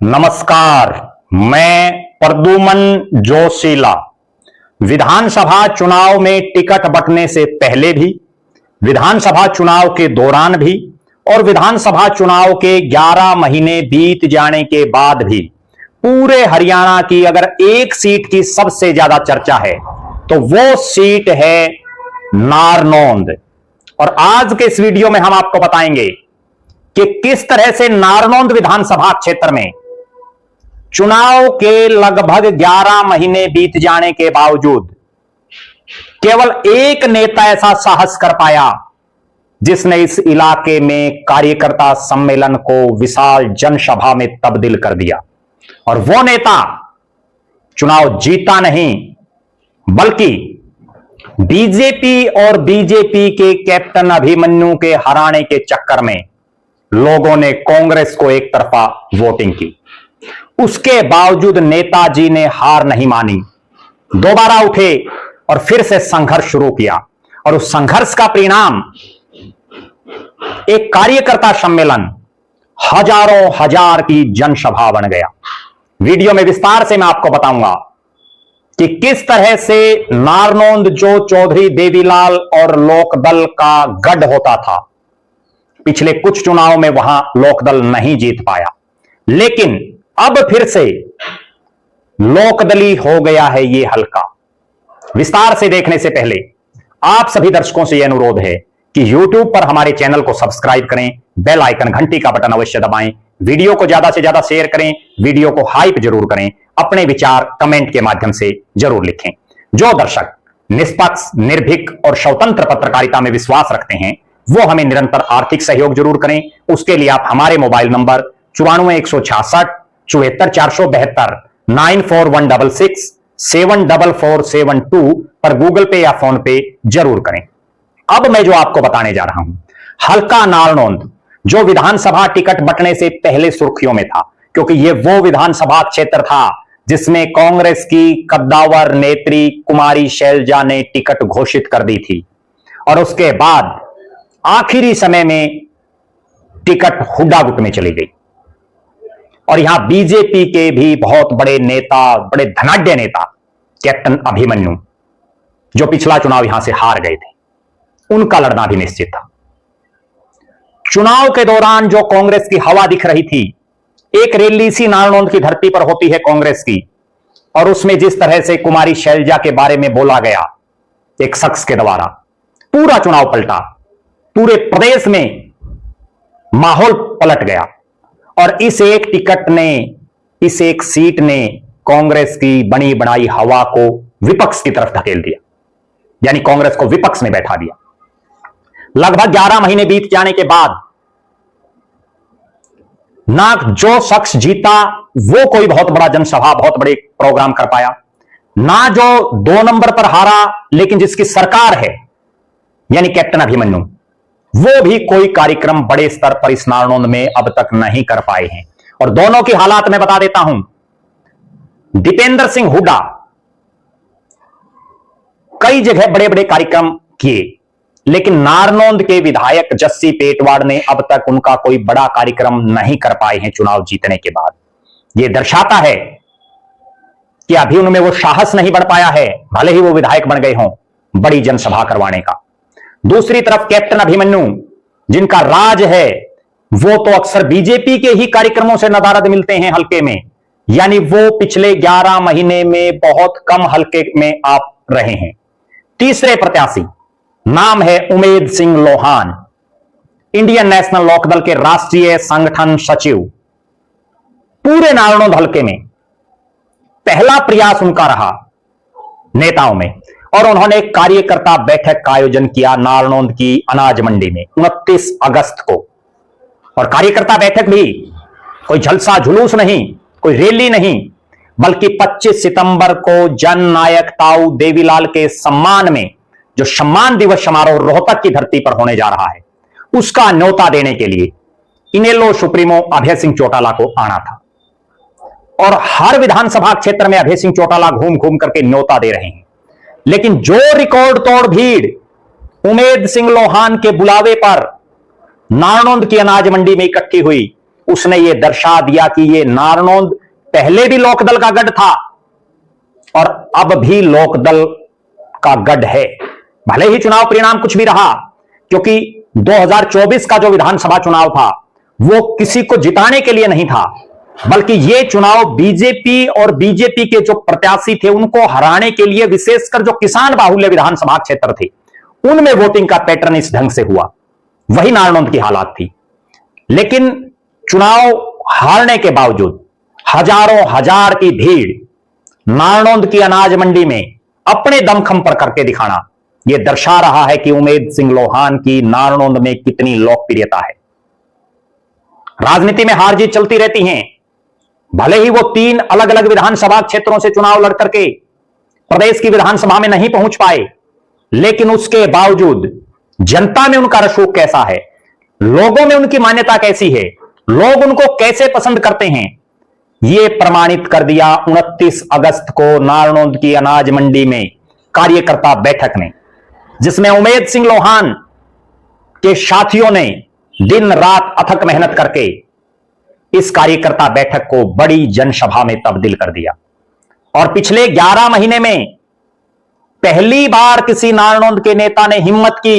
नमस्कार, मैं प्रद्युमन जोशीला। विधानसभा चुनाव में टिकट बंटने से पहले भी, विधानसभा चुनाव के दौरान भी और विधानसभा चुनाव के 11 महीने बीत जाने के बाद भी पूरे हरियाणा की अगर एक सीट की सबसे ज्यादा चर्चा है तो वो सीट है नारनौंद। और आज के इस वीडियो में हम आपको बताएंगे कि किस तरह से नारनौंद विधानसभा क्षेत्र में चुनाव के लगभग 11 महीने बीत जाने के बावजूद केवल एक नेता ऐसा साहस कर पाया जिसने इस इलाके में कार्यकर्ता सम्मेलन को विशाल जनसभा में तब्दील कर दिया। और वो नेता चुनाव जीता नहीं बल्कि बीजेपी और बीजेपी के कैप्टन अभिमन्यु के हराने के चक्कर में लोगों ने कांग्रेस को एक तरफा वोटिंग की। उसके बावजूद नेताजी ने हार नहीं मानी, दोबारा उठे और फिर से संघर्ष शुरू किया। और उस संघर्ष का परिणाम एक कार्यकर्ता सम्मेलन, हजारों हजार की जनसभा बन गया। वीडियो में विस्तार से मैं आपको बताऊंगा कि किस तरह से नारनौंद जो चौधरी देवीलाल और लोकदल का गढ़ होता था, पिछले कुछ चुनाव में वहां लोकदल नहीं जीत पाया, लेकिन अब फिर से लोकदली हो गया है ये हल्का। विस्तार से देखने से पहले आप सभी दर्शकों से यह अनुरोध है कि YouTube पर हमारे चैनल को सब्सक्राइब करें, बेल आइकन घंटी का बटन अवश्य दबाएं, वीडियो को ज्यादा से ज्यादा शेयर करें, वीडियो को हाइप जरूर करें, अपने विचार कमेंट के माध्यम से जरूर लिखें। जो दर्शक निष्पक्ष, निर्भीक और स्वतंत्र पत्रकारिता में विश्वास रखते हैं वो हमें निरंतर आर्थिक सहयोग जरूर करें। उसके लिए आप हमारे मोबाइल नंबर 94 166 74 472 94166 74472 पर गूगल पे या फोन पे जरूर करें। अब मैं जो आपको बताने जा रहा हूं, हल्का नारनौंद जो विधानसभा टिकट बंटने से पहले सुर्खियों में था, क्योंकि यह वो विधानसभा क्षेत्र था जिसमें कांग्रेस की कद्दावर नेत्री कुमारी शैलजा ने टिकट घोषित कर दी थी और उसके बाद आखिरी समय में टिकट हुड्डा गुट में चली गई। और यहां बीजेपी के भी बहुत बड़े नेता, बड़े धनाढ्य नेता कैप्टन अभिमन्यु जो पिछला चुनाव यहां से हार गए थे, उनका लड़ना भी निश्चित था। चुनाव के दौरान जो कांग्रेस की हवा दिख रही थी, एक रैली सी नारनौंद की धरती पर होती है कांग्रेस की, और उसमें जिस तरह से कुमारी शैलजा के बारे में बोला गया एक शख्स के द्वारा, पूरा चुनाव पलटा, पूरे प्रदेश में माहौल पलट गया। और इस एक टिकट ने, इस एक सीट ने कांग्रेस की बनी बनाई हवा को विपक्ष की तरफ धकेल दिया, यानी कांग्रेस को विपक्ष में बैठा दिया। लगभग 11 महीने बीत जाने के बाद ना जो शख्स जीता वो कोई बहुत बड़ा जनसभा, बहुत बड़े प्रोग्राम कर पाया, ना जो 2 नंबर पर हारा लेकिन जिसकी सरकार है यानी कैप्टन अभिमन्यु, वो भी कोई कार्यक्रम बड़े स्तर पर इस नारनौंद में अब तक नहीं कर पाए हैं। और दोनों की हालात मैं बता देता हूं। दीपेंद्र सिंह हुड्डा कई जगह बड़े बड़े कार्यक्रम किए, लेकिन नारनौंद के विधायक जस्सी पेटवाड़ ने अब तक उनका कोई बड़ा कार्यक्रम नहीं कर पाए हैं चुनाव जीतने के बाद। यह दर्शाता है कि अभी उनमें वो साहस नहीं बढ़ पाया है, भले ही वो विधायक बन गए हों, बड़ी जनसभा करवाने का। दूसरी तरफ कैप्टन अभिमन्यु जिनका राज है, वो तो अक्सर बीजेपी के ही कार्यक्रमों से नदारद मिलते हैं हल्के में, यानी वो पिछले 11 महीने में बहुत कम हल्के में आप रहे हैं। तीसरे प्रत्याशी नाम है उमेद सिंह लोहान, इंडियन नेशनल लोकदल के राष्ट्रीय संगठन सचिव। पूरे नारनौंद हल्के में पहला प्रयास उनका रहा नेताओं में, और उन्होंने एक कार्यकर्ता बैठक का आयोजन किया नारनौंद की अनाज मंडी में 29 अगस्त को। और कार्यकर्ता बैठक भी कोई झलसा जुलूस नहीं, कोई रैली नहीं, बल्कि 25 सितंबर को जननायक ताऊ देवीलाल के सम्मान में जो सम्मान दिवस समारोह रोहतक की धरती पर होने जा रहा है, उसका न्योता देने के लिए इनेलो सुप्रीमो अभय सिंह चौटाला को आना था। और हर विधानसभा क्षेत्र में अभय सिंह चौटाला घूम घूम करके न्योता दे रहे हैं, लेकिन जो रिकॉर्ड तोड़ भीड़ उमेद सिंह लोहान के बुलावे पर नारनौंद की अनाज मंडी में इकट्ठी हुई, उसने ये दर्शा दिया कि ये नारनौंद पहले भी लोकदल का गढ़ था और अब भी लोकदल का गढ़ है। भले ही चुनाव परिणाम कुछ भी रहा, क्योंकि 2024 का जो विधानसभा चुनाव था वो किसी को जिताने के लिए नहीं था, बल्कि ये चुनाव बीजेपी और बीजेपी के जो प्रत्याशी थे उनको हराने के लिए, विशेषकर जो किसान बाहुल्य विधानसभा क्षेत्र थे उनमें वोटिंग का पैटर्न इस ढंग से हुआ। वही नारनौंद की हालात थी। लेकिन चुनाव हारने के बावजूद हजारों हजार की भीड़ नारनौंद की अनाज मंडी में अपने दमखम पर करके दिखाना यह दर्शा रहा है कि उमेद सिंह लोहान की नारनौंद में कितनी लोकप्रियता है। राजनीति में हार जीत चलती रहती हैं। भले ही वो 3 अलग अलग विधानसभा क्षेत्रों से चुनाव लड़ करके प्रदेश की विधानसभा में नहीं पहुंच पाए, लेकिन उसके बावजूद जनता में उनका रसूख कैसा है, लोगों में उनकी मान्यता कैसी है, लोग उनको कैसे पसंद करते हैं, यह प्रमाणित कर दिया 29 अगस्त को नारनौंद की अनाज मंडी में कार्यकर्ता बैठक ने, जिसमें उमेद सिंह लोहान के साथियों ने दिन रात अथक मेहनत करके इस कार्यकर्ता बैठक को बड़ी जनसभा में तब्दील कर दिया। और पिछले 11 महीने में पहली बार किसी नारनौंद के नेता ने हिम्मत की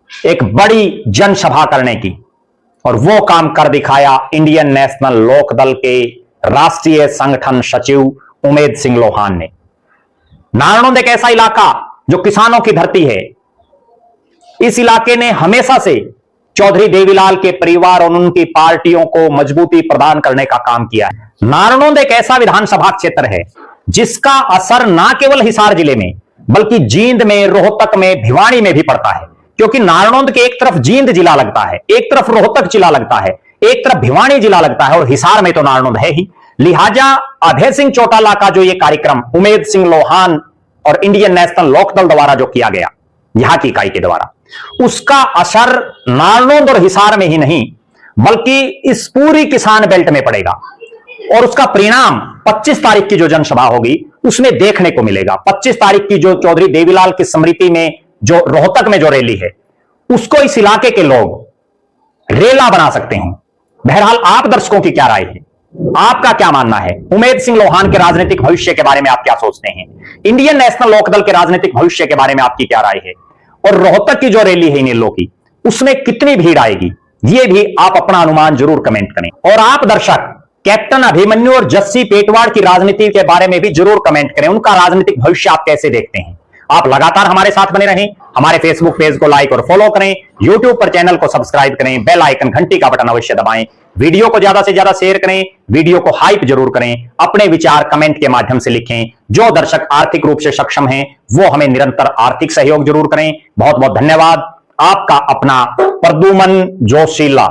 एक बड़ी जनसभा करने की, और वो काम कर दिखाया इंडियन नेशनल लोकदल के राष्ट्रीय संगठन सचिव उमेद सिंह लोहान ने। नारनौंद एक ऐसा इलाका जो किसानों की धरती है। इस इलाके ने हमेशा से चौधरी देवीलाल के परिवार और उनकी पार्टियों को मजबूती प्रदान करने का काम किया है। नारनौंद एक ऐसा विधानसभा क्षेत्र है जिसका असर ना केवल हिसार जिले में बल्कि जींद में, रोहतक में, भिवानी में भी पड़ता है, क्योंकि नारनौंद के एक तरफ जींद जिला लगता है, एक तरफ रोहतक जिला लगता है, एक तरफ भिवानी जिला लगता है, और हिसार में तो नारनौंद है ही। लिहाजा अभय सिंह चौटाला का जो ये कार्यक्रम उमेद सिंह लोहान और इंडियन नेशनल लोकदल द्वारा जो किया गया यहां की इकाई के द्वारा, उसका असर नारनौंद और हिसार में ही नहीं बल्कि इस पूरी किसान बेल्ट में पड़ेगा, और उसका परिणाम 25 तारीख की जो जनसभा होगी उसमें देखने को मिलेगा। 25 तारीख की जो चौधरी देवीलाल की स्मृति में जो रोहतक में जो रैली है उसको इस इलाके के लोग रेला बना सकते हैं। बहरहाल आप दर्शकों की क्या राय है, आपका क्या मानना है? उमेद सिंह लोहान के राजनीतिक भविष्य के बारे में आप क्या सोचते हैं? इंडियन नेशनल लोकदल के राजनीतिक भविष्य के बारे में आपकी क्या राय है? और रोहतक की जो रैली है नीलों की, उसमें कितनी भीड़ आएगी, यह भी आप अपना अनुमान जरूर कमेंट करें। और आप दर्शक कैप्टन अभिमन्यु और जस्सी पेटवाड़ की राजनीति के बारे में भी जरूर कमेंट करें। उनका राजनीतिक भविष्य आप कैसे देखते हैं? आप लगातार हमारे साथ बने रहें। हमारे फेसबुक पेज को लाइक और फॉलो करें, यूट्यूब पर चैनल को सब्सक्राइब करें, बेल आइकन घंटी का बटन अवश्य दबाएं, वीडियो को ज्यादा से ज्यादा शेयर करें, वीडियो को हाइप जरूर करें, अपने विचार कमेंट के माध्यम से लिखें। जो दर्शक आर्थिक रूप से सक्षम हैं वो हमें निरंतर आर्थिक सहयोग जरूर करें। बहुत बहुत धन्यवाद। आपका अपना प्रद्युमन जोशीला।